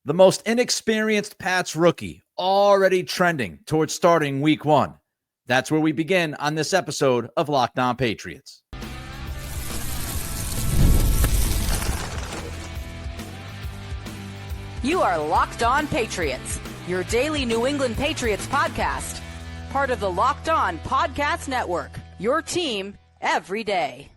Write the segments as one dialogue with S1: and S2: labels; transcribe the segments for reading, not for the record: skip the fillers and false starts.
S1: The most inexperienced Pats rookie already trending towards starting week one. That's where we begin on this episode of Locked On Patriots.
S2: You are Locked On Patriots, your daily New England Patriots podcast. Part of the Locked On Podcast Network, your team every day.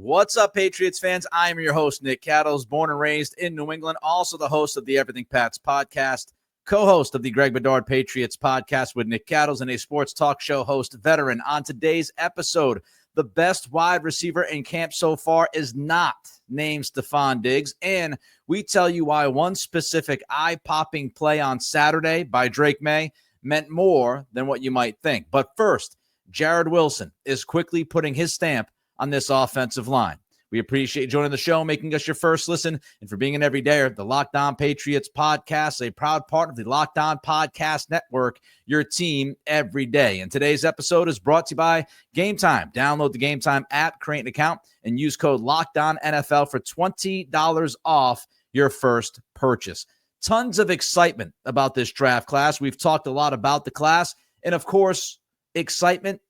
S1: What's up, Patriots fans? I am your host, Nick Cattles, born and raised in New England, also the host of the Everything Pats podcast, co-host of the Greg Bedard Patriots podcast with Nick Cattles, and a sports talk show host veteran. On today's episode, the best wide receiver in camp so far is not named Stephon Diggs, and we tell you why one specific eye-popping play on Saturday by Drake Maye meant more than what you might think. But first, Jared Wilson is quickly putting his stamp on this offensive line. We appreciate you joining the show, making us your first listen, and for being an everydayer. The Locked On Patriots podcast, a proud part of the Locked On Podcast Network, your team every day. And today's episode is brought to you by Gametime. Download the Gametime app, create an account, and use code LOCKEDONNFL for $20 off your first purchase. Tons of excitement about this draft class. We've talked a lot about the class, and of course, excitement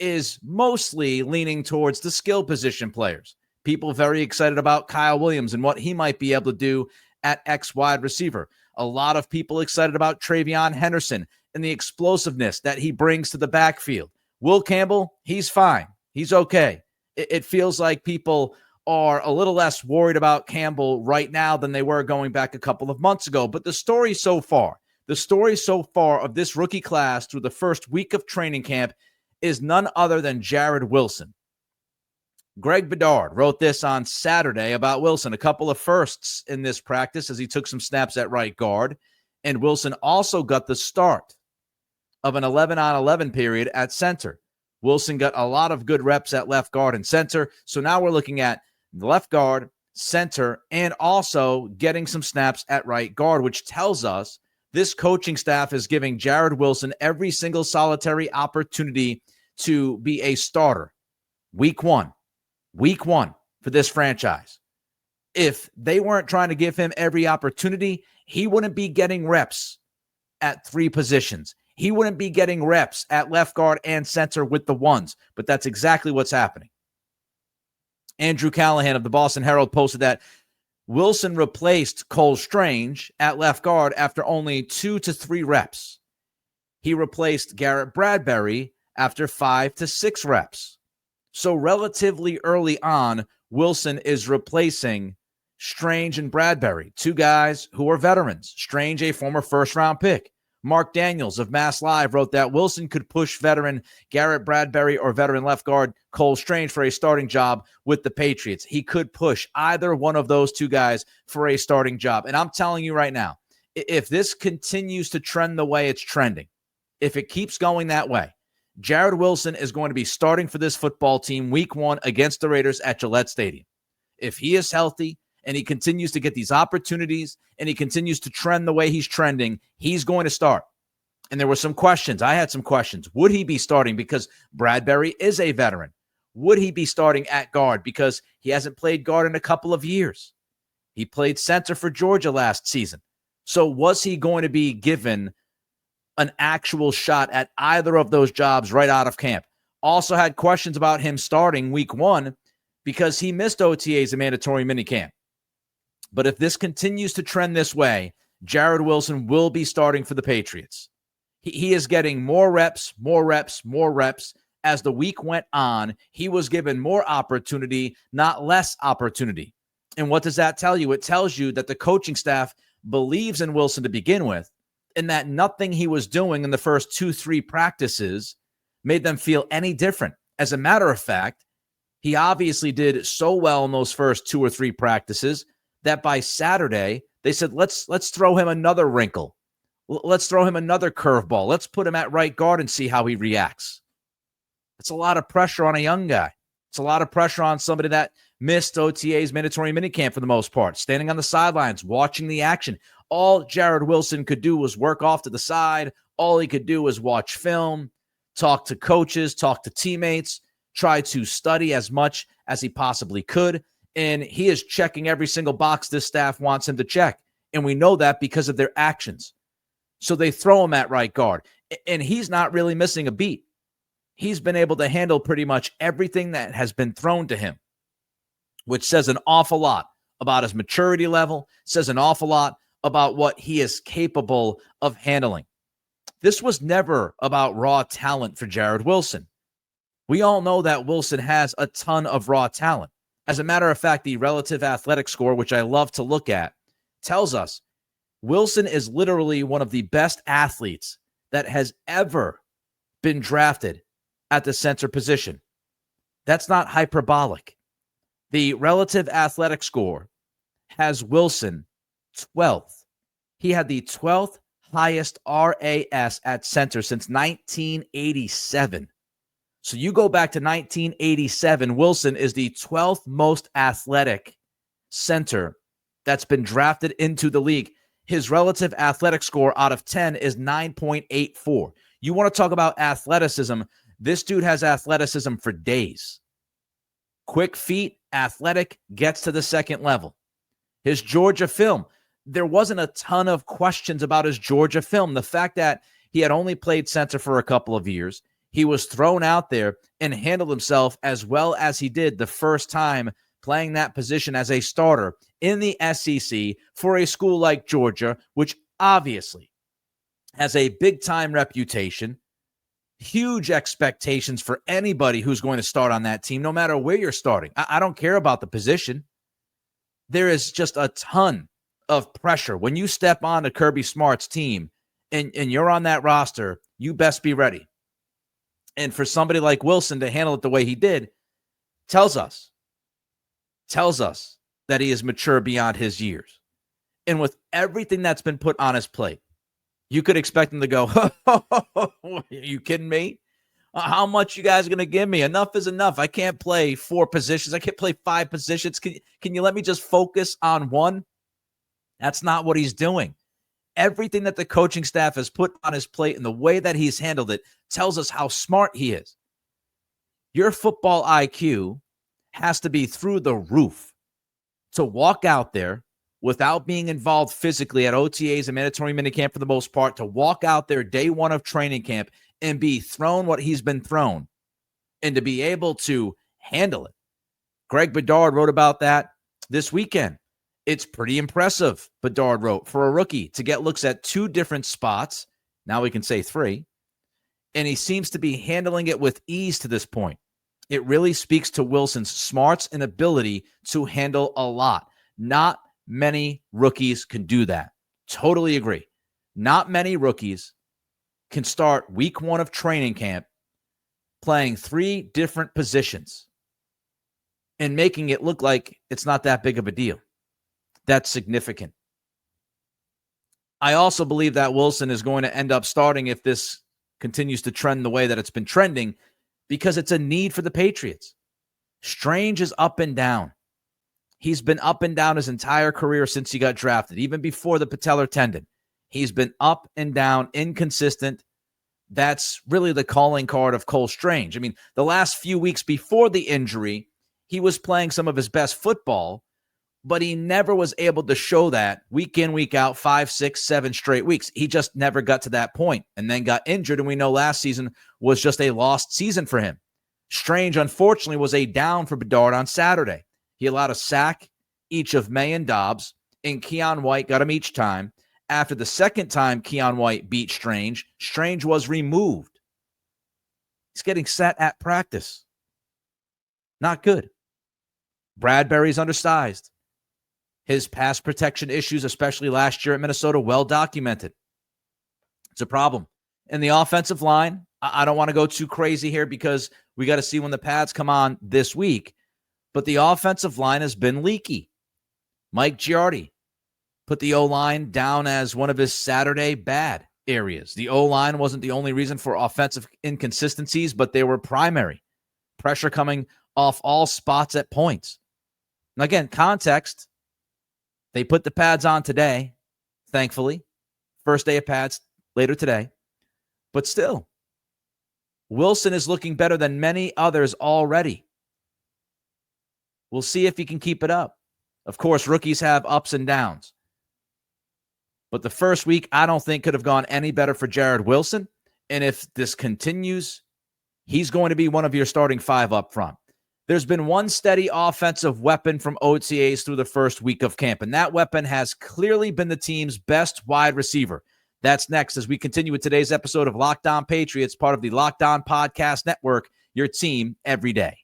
S1: is mostly leaning towards the skill position players. People very excited about Kyle Williams and what he might be able to do at X wide receiver. A lot of people excited about Travion Henderson and the explosiveness that he brings to the backfield. Will Campbell, he's fine. He's okay. It feels like people are a little less worried about Campbell right now than they were going back a couple of months ago. But the story so far of this rookie class through the first week of training camp is none other than Jared Wilson. Greg Bedard wrote this on Saturday about Wilson, a couple of firsts in this practice as he took some snaps at right guard, and Wilson also got the start of an 11-on-11 period at center. Wilson got a lot of good reps at left guard and center, so now we're looking at left guard, center, and also getting some snaps at right guard, which tells us this coaching staff is giving Jared Wilson every single solitary opportunity to be a starter. Week one for this franchise. If they weren't trying to give him every opportunity, he wouldn't be getting reps at three positions. He wouldn't be getting reps at left guard and center with the ones, but that's exactly what's happening. Andrew Callahan of the Boston Herald posted that Wilson replaced Cole Strange at left guard after only 2 to 3 reps. He replaced Garrett Bradbury after 5 to 6 reps. So relatively early on, Wilson is replacing Strange and Bradbury, two guys who are veterans. Strange, a former first-round pick. Mark Daniels of Mass Live wrote that Wilson could push veteran Garrett Bradbury or veteran left guard Cole Strange for a starting job with the Patriots. He could push either one of those two guys for a starting job. And I'm telling you right now, if this continues to trend the way it's trending, if it keeps going that way, Jared Wilson is going to be starting for this football team week one against the Raiders at Gillette Stadium. If he is healthy and he continues to get these opportunities and he continues to trend the way he's trending, he's going to start. And there were some questions. I had some questions. Would he be starting because Bradbury is a veteran? Would he be starting at guard because he hasn't played guard in a couple of years? He played center for Georgia last season. So was he going to be given an actual shot at either of those jobs right out of camp? Also had questions about him starting week one because he missed OTAs and mandatory minicamp. But if this continues to trend this way, Jared Wilson will be starting for the Patriots. He is getting more reps as the week went on. He was given more opportunity, not less opportunity. And what does that tell you? It tells you that the coaching staff believes in Wilson to begin with, and that nothing he was doing in the first 2-3 practices made them feel any different. As a matter of fact, he obviously did so well in those first 2 or 3 practices that by Saturday, they said, let's throw him another wrinkle. Let's throw him another curveball. Let's put him at right guard and see how he reacts. It's a lot of pressure on a young guy. It's a lot of pressure on somebody that missed OTA's mandatory minicamp for the most part, standing on the sidelines, watching the action. All Jared Wilson could do was work off to the side. All he could do was watch film, talk to coaches, talk to teammates, try to study as much as he possibly could. And he is checking every single box this staff wants him to check. And we know that because of their actions. So they throw him at right guard. And he's not really missing a beat. He's been able to handle pretty much everything that has been thrown to him, which says an awful lot about his maturity level, says an awful lot about what he is capable of handling. This was never about raw talent for Jared Wilson. We all know that Wilson has a ton of raw talent. As a matter of fact, the relative athletic score, which I love to look at, tells us Wilson is literally one of the best athletes that has ever been drafted at the center position. That's not hyperbolic. The relative athletic score has Wilson 12th. He had the 12th highest RAS at center since 1987. So you go back to 1987, Wilson is the 12th most athletic center that's been drafted into the league. His relative athletic score out of 10 is 9.84. You want to talk about athleticism? This dude has athleticism for days. Quick feet, athletic, gets to the second level. His Georgia film, there wasn't a ton of questions about his Georgia film. The fact that he had only played center for a couple of years, he was thrown out there and handled himself as well as he did the first time playing that position as a starter in the SEC for a school like Georgia, which obviously has a big-time reputation, huge expectations for anybody who's going to start on that team, no matter where you're starting. I don't care about the position. There is just a ton of pressure. When you step on to Kirby Smart's team and you're on that roster, you best be ready. And for somebody like Wilson to handle it the way he did tells us that he is mature beyond his years. And with everything that's been put on his plate, you could expect him to go, are you kidding me? How much you guys are going to give me? Enough is enough. I can't play 4 positions. I can't play 5 positions. Can you let me just focus on one? That's not what he's doing. Everything that the coaching staff has put on his plate and the way that he's handled it tells us how smart he is. Your football IQ has to be through the roof to walk out there without being involved physically at OTAs and mandatory minicamp for the most part, to walk out there day one of training camp and be thrown what he's been thrown and to be able to handle it. Greg Bedard wrote about that this weekend. It's pretty impressive, Bedard wrote, for a rookie to get looks at 2 different spots. Now we can say 3. And he seems to be handling it with ease to this point. It really speaks to Wilson's smarts and ability to handle a lot. Not many rookies can do that. Totally agree. Not many rookies can start week 1 of training camp playing 3 different positions and making it look like it's not that big of a deal. That's significant. I also believe that Wilson is going to end up starting if this continues to trend the way that it's been trending, because it's a need for the Patriots. Strange is up and down. He's been up and down his entire career since he got drafted, even before the patellar tendon. He's been up and down, inconsistent. That's really the calling card of Cole Strange. I mean, the last few weeks before the injury, he was playing some of his best football, but he never was able to show that week in, week out, 5, 6, 7 straight weeks. He just never got to that point and then got injured. And we know last season was just a lost season for him. Strange, unfortunately, was a down for Bedard on Saturday. He allowed a sack each of Maye and Dobbs, and Keon White got him each time. After the second time Keon White beat Strange, Strange was removed. He's getting set at practice. Not good. Bradbury's undersized. His pass protection issues, especially last year at Minnesota, well documented. It's a problem. And the offensive line, I don't want to go too crazy here because we got to see when the pads come on this week. But the offensive line has been leaky. Mike Giardi put the O-line down as one of his Saturday bad areas. The O-line wasn't the only reason for offensive inconsistencies, but they were primary. Pressure coming off all spots at points. And again, context. They put the pads on today, thankfully. First day of pads later today. But still, Wilson is looking better than many others already. We'll see if he can keep it up. Of course, rookies have ups and downs. But the first week, I don't think could have gone any better for Jared Wilson. And if this continues, he's going to be one of your starting 5 up front. There's been one steady offensive weapon from OTAs through the first week of camp, and that weapon has clearly been the team's best wide receiver. That's next as we continue with today's episode of Locked On Patriots, part of the Locked On Podcast Network, your team every day.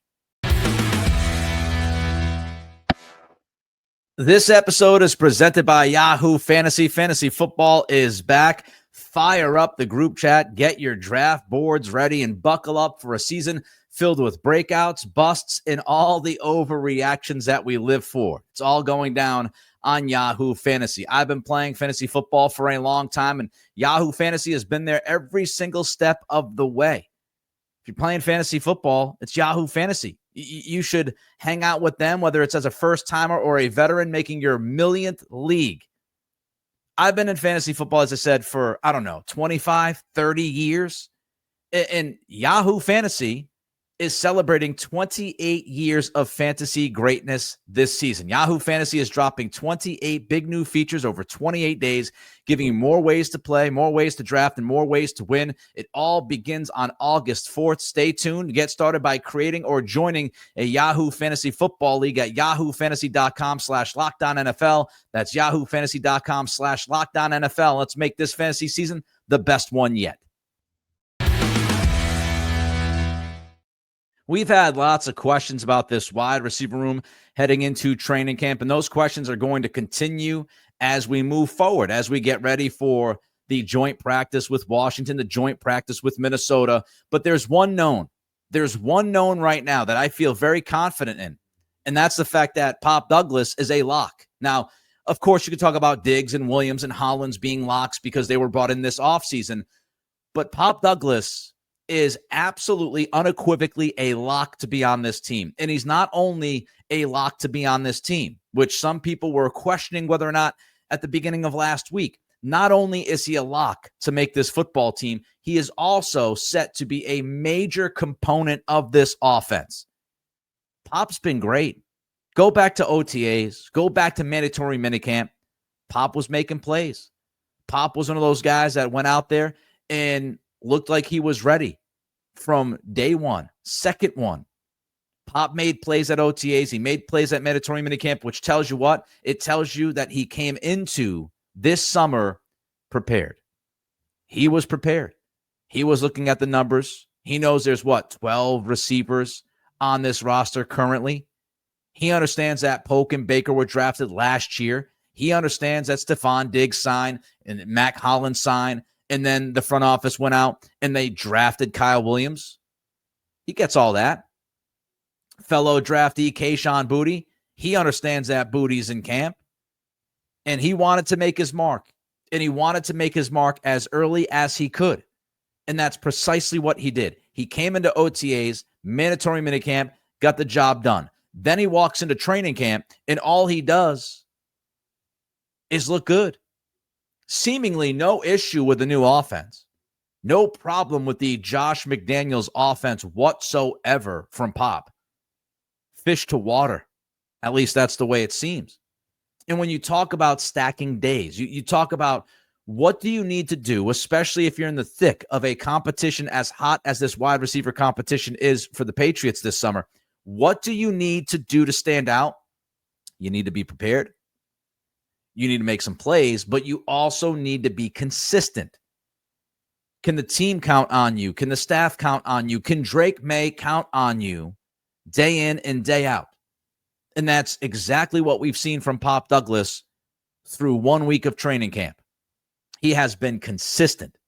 S1: This episode is presented by Yahoo Fantasy. Fantasy football is back. Fire up the group chat, get your draft boards ready, and buckle up for a season filled with breakouts, busts, and all the overreactions that we live for. It's all going down on Yahoo Fantasy. I've been playing fantasy football for a long time, and Yahoo Fantasy has been there every single step of the way. If you're playing fantasy football, it's Yahoo Fantasy. You should hang out with them, whether it's as a first-timer or a veteran making your millionth league. I've been in fantasy football, as I said, for, 25, 30 years. And Yahoo Fantasy is celebrating 28 years of fantasy greatness this season. Yahoo Fantasy is dropping 28 big new features over 28 days, giving you more ways to play, more ways to draft, and more ways to win. It all begins on August 4th. Stay tuned. Get started by creating or joining a Yahoo Fantasy Football League at yahoofantasy.com/LockedOnNFL. That's yahoofantasy.com/LockedOnNFL. Let's make this fantasy season the best one yet. We've had lots of questions about this wide receiver room heading into training camp, and those questions are going to continue as we move forward, as we get ready for the joint practice with Washington, the joint practice with Minnesota. But there's one known. There's one known right now that I feel very confident in, and that's the fact that Pop Douglas is a lock. Now, of course, you could talk about Diggs and Williams and Hollins being locks because they were brought in this offseason, but Pop Douglas is absolutely unequivocally a lock to be on this team. And he's not only a lock to be on this team, which some people were questioning whether or not at the beginning of last week. Not only is he a lock to make this football team, he is also set to be a major component of this offense. Pop's been great. Go back to OTAs, go back to mandatory minicamp. Pop was making plays. Pop was one of those guys that went out there and looked like he was ready from day one, second one. Pop made plays at OTAs. He made plays at mandatory minicamp, which tells you what? It tells you that he came into this summer prepared. He was prepared. He was looking at the numbers. He knows there's 12 receivers on this roster currently. He understands that Polk and Baker were drafted last year. He understands that Stephon Diggs signed and Mac Hollins signed. And then the front office went out and they drafted Kyle Williams. He gets all that. Fellow draftee Kayshon Boutte, he understands that Boutte's in camp. And he wanted to make his mark. And he wanted to make his mark as early as he could. And that's precisely what he did. He came into OTAs, mandatory minicamp, got the job done. Then he walks into training camp, and all he does is look good. Seemingly no issue with the new offense. No problem with the Josh McDaniels offense whatsoever from Pop. Fish to water. At least that's the way it seems. And when you talk about stacking days, you talk about what do you need to do, especially if you're in the thick of a competition as hot as this wide receiver competition is for the Patriots this summer. What do you need to do to stand out? You need to be prepared. You need to make some plays, but you also need to be consistent. Can the team count on you? Can the staff count on you? Can Drake Maye count on you day in and day out? And that's exactly what we've seen from Pop Douglas through 1 week of training camp. He has been consistent.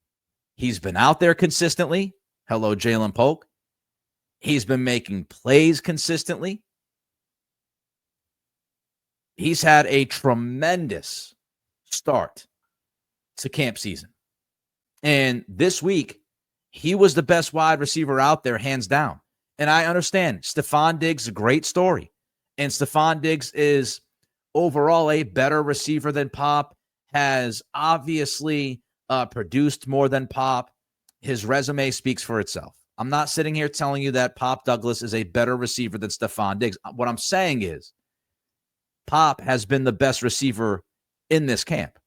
S1: He's been out there consistently. Hello, Jalen Polk. He's been making plays consistently. He's had a tremendous start to camp season. And this week, he was the best wide receiver out there, hands down. And I understand Stephon Diggs is a great story. And Stephon Diggs is overall a better receiver than Pop, has obviously produced more than Pop. His resume speaks for itself. I'm not sitting here telling you that Pop Douglas is a better receiver than Stephon Diggs. What I'm saying is Pop has been the best receiver in this camp.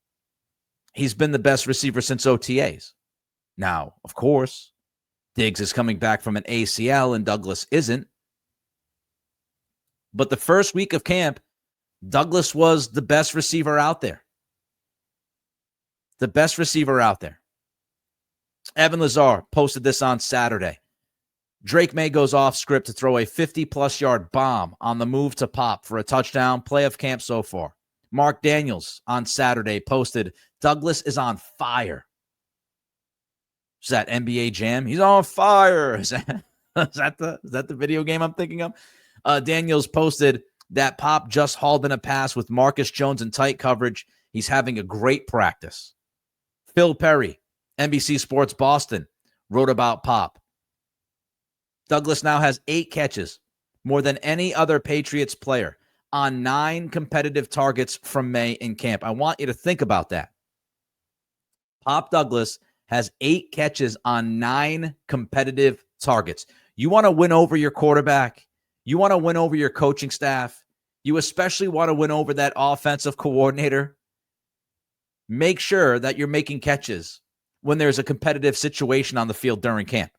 S1: he's been the best receiver since OTAs. Now, of course, Diggs is coming back from an ACL and Douglas isn't. But the first week of camp, Douglas was the best receiver out there. The best receiver out there. Evan Lazar posted this on Saturday. Drake Maye goes off script to throw a 50-plus yard bomb on the move to Pop for a touchdown, play of camp so far. Mark Daniels on Saturday posted, Douglas is on fire. Is that NBA Jam? He's on fire. Is that the video game I'm thinking of? Daniels posted that Pop just hauled in a pass with Marcus Jones in tight coverage. He's having a great practice. Phil Perry, NBC Sports Boston, wrote about Pop. Douglas now has 8 catches, more than any other Patriots player, on 9 competitive targets from May in camp. I want you to think about that. Pop Douglas has 8 catches on 9 competitive targets. You want to win over your quarterback. You want to win over your coaching staff. You especially want to win over that offensive coordinator. Make sure that you're making catches when there's a competitive situation on the field during camp.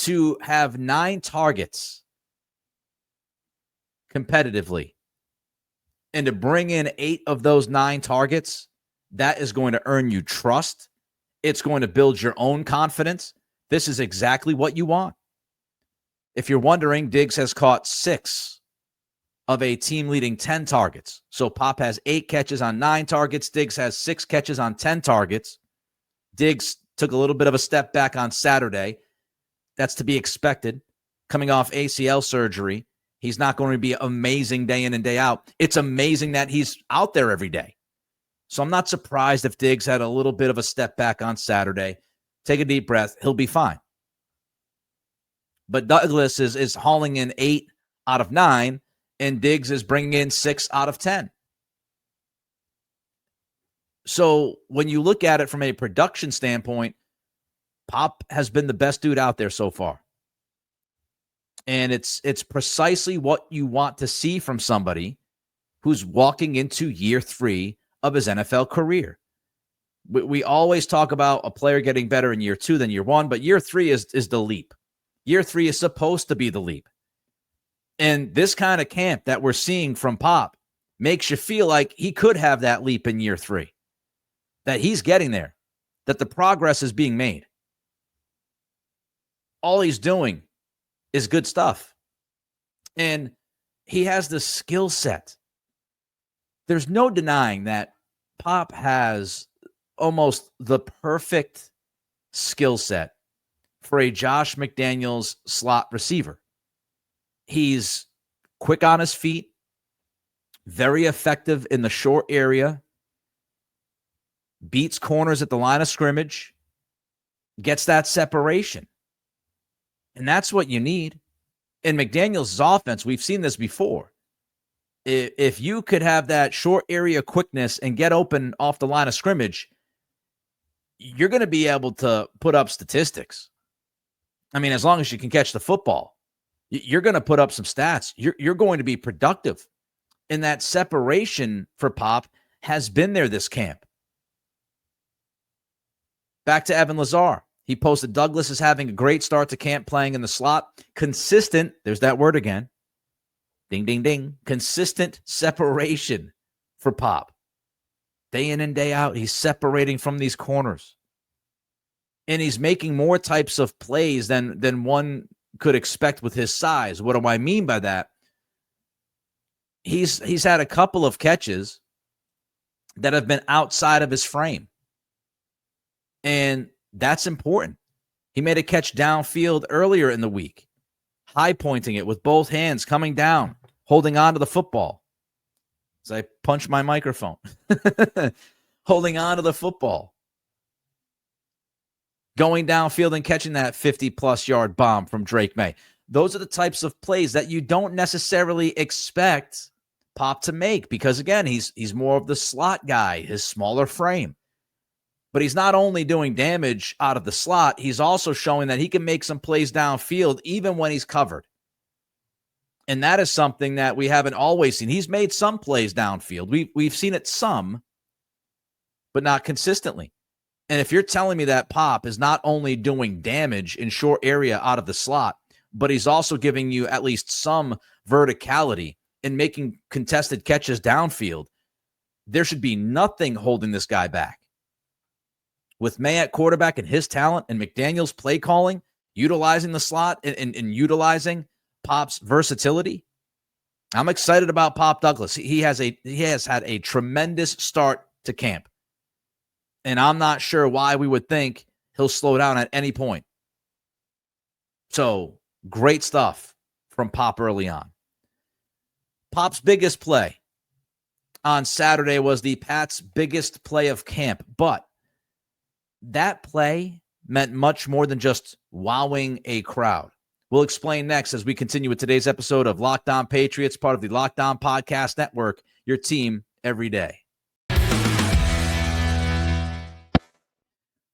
S1: To have 9 targets competitively and to bring in 8 of those 9 targets, that is going to earn you trust. It's going to build your own confidence. This is exactly what you want. If you're wondering, Diggs has caught 6 of a team-leading 10 targets. So Pop has 8 catches on 9 targets. Diggs has 6 catches on 10 targets. Diggs took a little bit of a step back on Saturday. That's to be expected. Coming off ACL surgery, he's not going to be amazing day in and day out. It's amazing that he's out there every day. So I'm not surprised if Diggs had a little bit of a step back on Saturday. Take a deep breath. He'll be fine. But Douglas is hauling in 8 out of 9, and Diggs is bringing in 6 out of 10. So when you look at it from a production standpoint, Pop has been the best dude out there so far. And it's precisely what you want to see from somebody who's walking into year 3 of his NFL career. We always talk about a player getting better in year 2 than year 1, but year 3 is the leap. Year 3 is supposed to be the leap. And this kind of camp that we're seeing from Pop makes you feel like he could have that leap in year 3, that he's getting there, that the progress is being made. All he's doing is good stuff. And he has the skill set. There's no denying that Pop has almost the perfect skill set for a Josh McDaniels slot receiver. He's quick on his feet, very effective in the short area, beats corners at the line of scrimmage, gets that separation. And that's what you need. In McDaniels' offense, we've seen this before. If you could have that short area quickness and get open off the line of scrimmage, you're going to be able to put up statistics. I mean, as long as you can catch the football, you're going to put up some stats. You're going to be productive. And that separation for Pop has been there this camp. Back to Evan Lazar. He posted, Douglas is having a great start to camp playing in the slot. Consistent, there's that word again. Ding, ding, ding. Consistent separation for Pop. Day in and day out, he's separating from these corners. And he's making more types of plays than one could expect with his size. What do I mean by that? He's had a couple of catches that have been outside of his frame. And that's important. He made a catch downfield earlier in the week, high pointing it with both hands, coming down, holding on to the football. As I punch my microphone, holding on to the football, going downfield and catching that 50-plus yard bomb from Drake Maye. Those are the types of plays that you don't necessarily expect Pop to make because, again, he's more of the slot guy, his smaller frame. But he's not only doing damage out of the slot, he's also showing that he can make some plays downfield even when he's covered. And that is something that we haven't always seen. He's made some plays downfield. We've seen it some, but not consistently. And if you're telling me that Pop is not only doing damage in short area out of the slot, but he's also giving you at least some verticality and making contested catches downfield, there should be nothing holding this guy back. With Maye at quarterback and his talent and McDaniel's play calling, utilizing the slot and utilizing Pop's versatility, I'm excited about Pop Douglas. He has had a tremendous start to camp. And I'm not sure why we would think he'll slow down at any point. So, great stuff from Pop early on. Pop's biggest play on Saturday was the Pats' biggest play of camp. But that play meant much more than just wowing a crowd. We'll explain next as we continue with today's episode of Locked On Patriots, part of the Locked On Podcast Network, your team every day.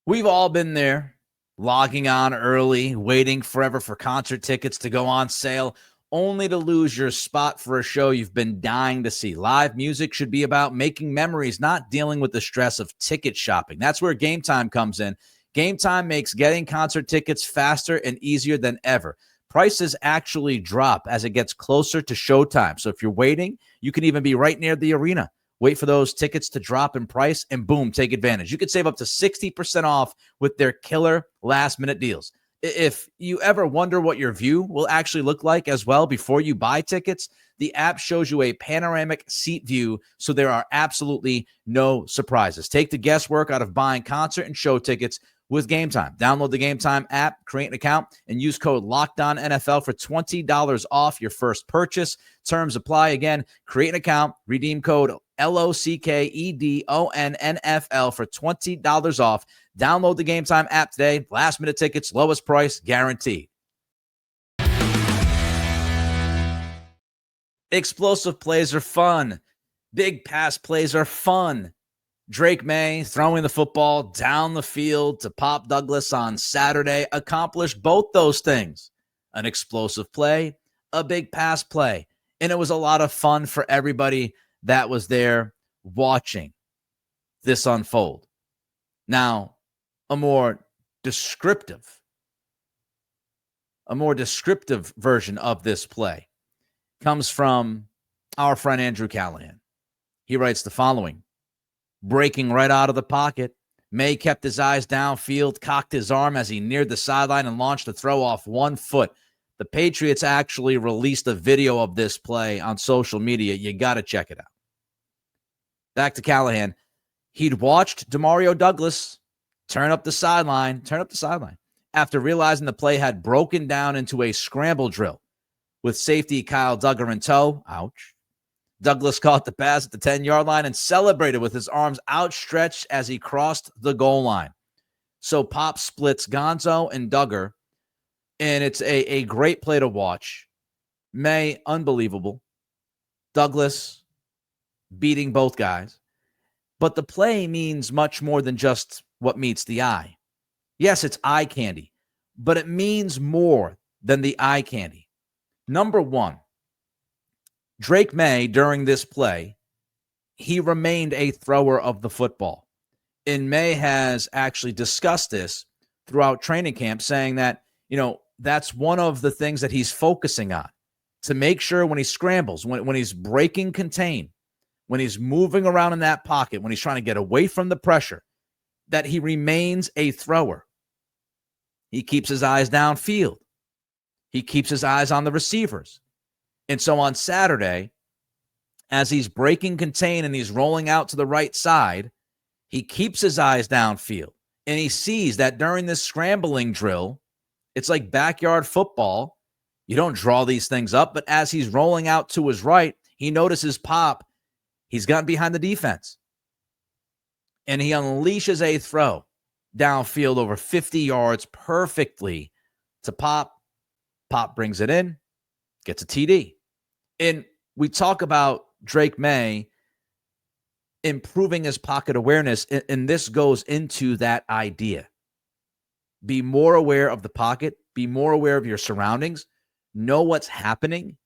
S1: We've all been there, logging on early, waiting forever for concert tickets to go on sale, only to lose your spot for a show you've been dying to see. Live music should be about making memories, not dealing with the stress of ticket shopping. That's where Gametime comes in. Gametime makes getting concert tickets faster and easier than ever. Prices actually drop as it gets closer to showtime. So if you're waiting, you can even be right near the arena. Wait for those tickets to drop in price and boom, take advantage. You could save up to 60% off with their killer last-minute deals. If you ever wonder what your view will actually look like as well before you buy tickets, the app shows you a panoramic seat view, so there are absolutely no surprises. Take the guesswork out of buying concert and show tickets with Gametime. Download the Gametime app, create an account, and use code LOCKEDONNFL for $20 off your first purchase. Terms apply. Again, create an account, redeem code LOCKEDONNFL for $20 off. Download the Gametime app today. Last minute tickets, lowest price guaranteed. Explosive plays are fun. Big pass plays are fun. Drake Maye throwing the football down the field to Pop Douglas on Saturday accomplished both those things. An explosive play, a big pass play. And it was a lot of fun for everybody that was there watching this unfold. Now, a more descriptive version of this play comes from our friend Andrew Callahan. He writes the following: breaking right out of the pocket, Maye kept his eyes downfield, cocked his arm as he neared the sideline and launched the throw off 1 foot. The Patriots actually released a video of this play on social media. You got to check it out. Back to Callahan. He'd watched Demario Douglas turn up the sideline after realizing the play had broken down into a scramble drill with safety Kyle Duggar in tow. Ouch. Douglas caught the pass at the 10-yard line and celebrated with his arms outstretched as he crossed the goal line. So Pop splits Gonzo and Duggar, and it's a great play to watch. Maye, unbelievable. Douglas beating both guys. But the play means much more than just what meets the eye. Yes, it's eye candy, but it means more than the eye candy. Number one, Drake Maye, during this play, he remained a thrower of the football. And Maye has actually discussed this throughout training camp, saying that, that's one of the things that he's focusing on, to make sure when he scrambles, when he's breaking contain, when he's moving around in that pocket, when he's trying to get away from the pressure, that he remains a thrower. He keeps his eyes downfield. He keeps his eyes on the receivers. And so on Saturday, as he's breaking contain and he's rolling out to the right side, he keeps his eyes downfield. And he sees that during this scrambling drill, it's like backyard football. You don't draw these things up, but as he's rolling out to his right, he notices Pop. He's gotten behind the defense. And he unleashes a throw downfield over 50 yards perfectly to Pop. Pop brings it in, gets a TD. And we talk about Drake Maye improving his pocket awareness, and this goes into that idea. Be more aware of the pocket. Be more aware of your surroundings. Know what's happening.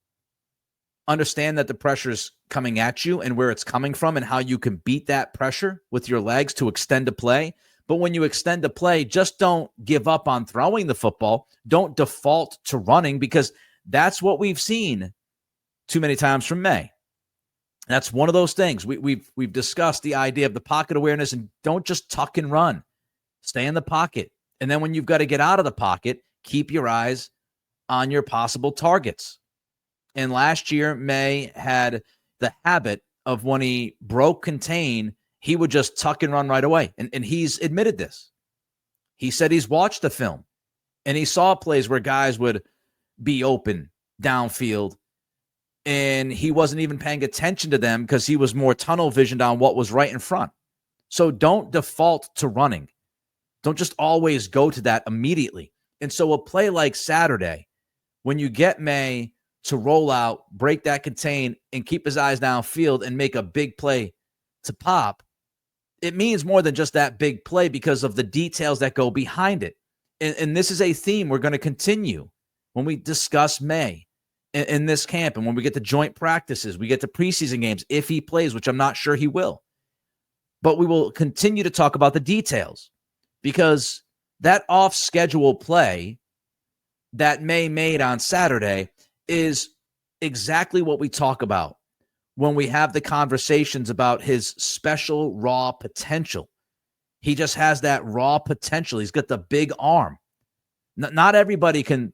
S1: understand that the pressure is coming at you and where it's coming from and how you can beat that pressure with your legs to extend a play. But when you extend a play, just don't give up on throwing the football. Don't default to running, because that's what we've seen too many times from Maye. That's one of those things. We've discussed the idea of the pocket awareness, and don't just tuck and run. Stay in the pocket. And then when you've got to get out of the pocket, keep your eyes on your possible targets. And last year, Maye had the habit of, when he broke contain, he would just tuck and run right away. And he's admitted this. He said he's watched the film and he saw plays where guys would be open downfield and he wasn't even paying attention to them because he was more tunnel visioned on what was right in front. So don't default to running. Don't just always go to that immediately. And so a play like Saturday, when you get Maye to roll out, break that contain, and keep his eyes downfield and make a big play to pop, it means more than just that big play because of the details that go behind it. And this is a theme we're going to continue when we discuss Maye in this camp, and when we get to joint practices, we get to preseason games, if he plays, which I'm not sure he will. But we will continue to talk about the details, because that off-schedule play that Maye made on Saturday is exactly what we talk about when we have the conversations about his special raw potential. He just has that raw potential. He's got the big arm. Not everybody can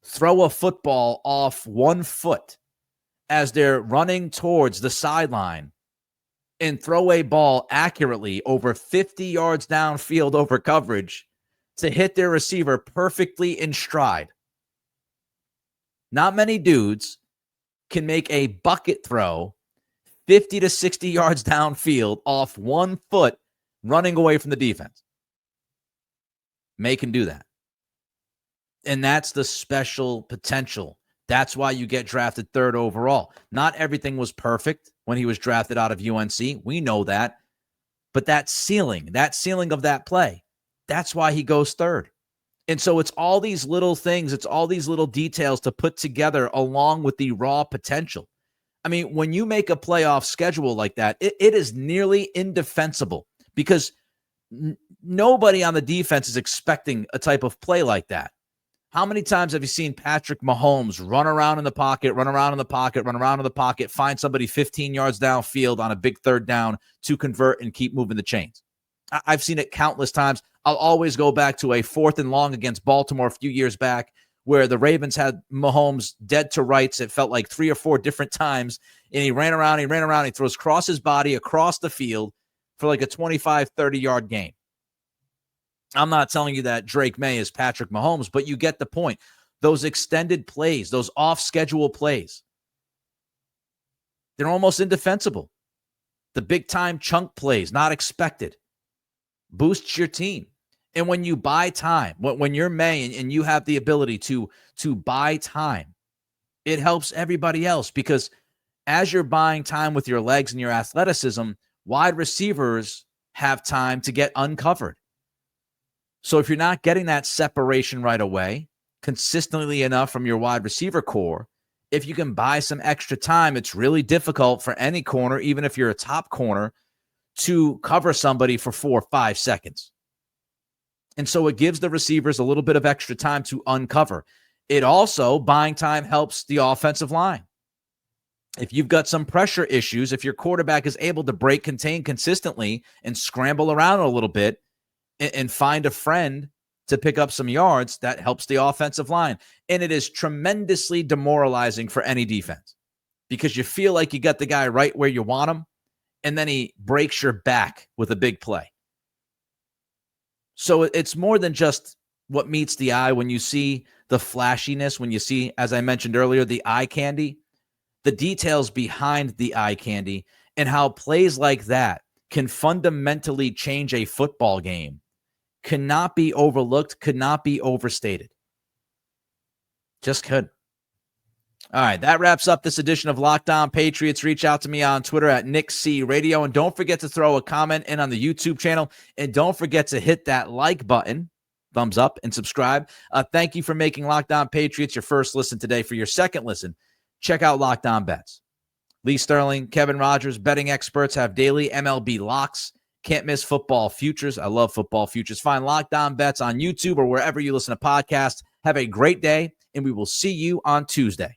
S1: throw a football off 1 foot as they're running towards the sideline and throw a ball accurately over 50 yards downfield over coverage to hit their receiver perfectly in stride. Not many dudes can make a bucket throw 50 to 60 yards downfield off 1 foot running away from the defense. Maye can do that. And that's the special potential. That's why you get drafted 3rd overall. Not everything was perfect when he was drafted out of UNC. We know that. But that ceiling of that play, that's why he goes 3rd. And so it's all these little things, it's all these little details to put together along with the raw potential. I mean, when you make a playoff schedule like that, it is nearly indefensible, because nobody on the defense is expecting a type of play like that. How many times have you seen Patrick Mahomes run around in the pocket, find somebody 15 yards downfield on a big 3rd down to convert and keep moving the chains? I've seen it countless times. I'll always go back to a 4th and long against Baltimore a few years back, where the Ravens had Mahomes dead to rights. It felt like 3 or 4 different times. And he ran around, he throws across his body, across the field for like a 25, 30-yard gain. I'm not telling you that Drake Maye is Patrick Mahomes, but you get the point. Those extended plays, those off-schedule plays, they're almost indefensible. The big-time chunk plays, not expected, boosts your team. And when you buy time, when you're Maye and you have the ability to buy time, it helps everybody else, because as you're buying time with your legs and your athleticism, wide receivers have time to get uncovered. So if you're not getting that separation right away, consistently enough from your wide receiver core, if you can buy some extra time, it's really difficult for any corner, even if you're a top corner, to cover somebody for 4 or 5 seconds. And so it gives the receivers a little bit of extra time to uncover. It also, buying time, helps the offensive line. If you've got some pressure issues, if your quarterback is able to break contain consistently and scramble around a little bit and find a friend to pick up some yards, that helps the offensive line. And it is tremendously demoralizing for any defense, because you feel like you got the guy right where you want him, and then he breaks your back with a big play. So it's more than just what meets the eye when you see the flashiness, when you see, as I mentioned earlier, the eye candy, the details behind the eye candy, and how plays like that can fundamentally change a football game, cannot be overlooked, could not be overstated. Just could. All right, that wraps up this edition of Locked On Patriots. Reach out to me on Twitter at NickCRadio, and don't forget to throw a comment in on the YouTube channel, and don't forget to hit that like button, thumbs up, and subscribe. Thank you for making Locked On Patriots your first listen today. For your second listen, check out Locked On Bets. Lee Sterling, Kevin Rogers, betting experts have daily MLB locks. Can't miss football futures. I love football futures. Find Locked On Bets on YouTube or wherever you listen to podcasts. Have a great day, and we will see you on Tuesday.